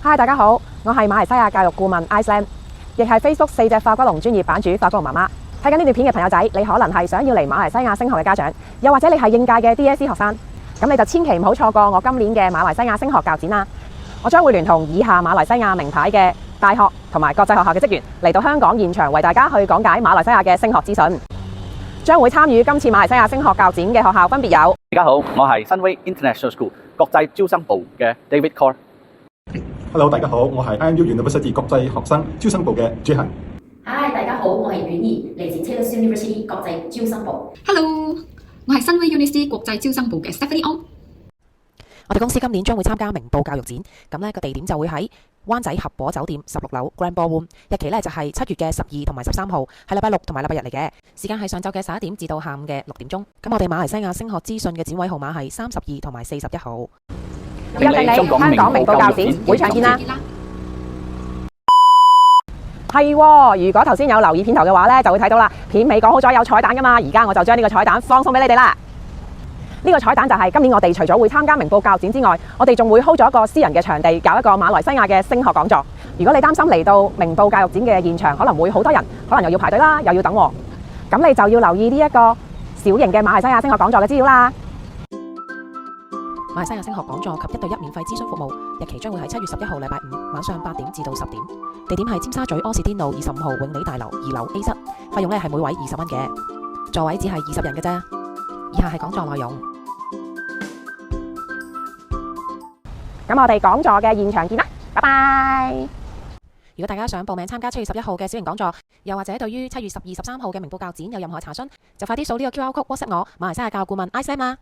Hi， 大家好，我係馬來西亞教育顧問 Islam， 亦係 Facebook 4隻化骨龍專業版主化骨龍媽媽。睇緊呢段片嘅朋友仔，你可能係想要嚟馬來西亞升學嘅家長，又或者你係應屆嘅 DSE 學生，咁你就千祈唔好錯過我今年嘅馬來西亞升學教展啦。我將會聯同以下馬來西亞名牌嘅大學同埋國際學校嘅職員嚟到香港現場，為大家去講解馬來西亞嘅升學資訊。將會參與今次馬來西亞升學教展嘅學校分別有：大家好，我係 Sunway International School 國際招生部嘅 David Core。Hello， 大家好，我係 IMU University 國際學生招生部嘅朱恒。Hi， 大家好，我係婉兒，嚟自 Taylor University 國際招生部。Hello， 我係 Sunway University 國際招生部嘅 Stephanie Ong。我哋公司今年將會參加明報教育展，咁呢個地點就會喺灣仔合和酒店16樓 Grand Ballroom， 日期呢就係7月嘅12同埋13號，係禮拜六同埋禮拜日嚟嘅，時間係上晝嘅11點至到下午嘅6點鐘。咁我哋馬來西亞升學資訊嘅展位號碼係32同埋41號。約定你香港明報教展會場見啦！係喎，如果頭先有留意片頭嘅話呢，就會睇到啦。片尾講好咗有彩蛋噶嘛，而家我就將呢個彩蛋放送俾你哋啦。呢個彩蛋就係今年我哋除咗會參加明報教展之外，我哋仲會 hold 咗一個私人嘅場地，搞一個馬來西亞嘅升學講座。如果你擔心嚟到明報教育展嘅現場可能會好多人，可能又要排隊啦，又要等喎，咁你就要留意呢一個小型嘅馬來西亞升學講座嘅資料啦。馬來西亞升學講座及1對1免費諮詢服務，日期將會喺7月11號禮拜五晚上8點至到10點，地點係尖沙咀柯士甸路25號永利大樓2樓 A 室，費用呢係每位20蚊嘅，座位只係20人嘅啫。以下係講座內容。咁我哋講座嘅現場見啦，拜拜。如果大家想報名參加7月11號嘅小型講座，又或者對於7月12、13號嘅明報教展有任何查詢，就快啲掃呢個 QR code WhatsApp 我馬來西亞教育顧問 Islam 啦。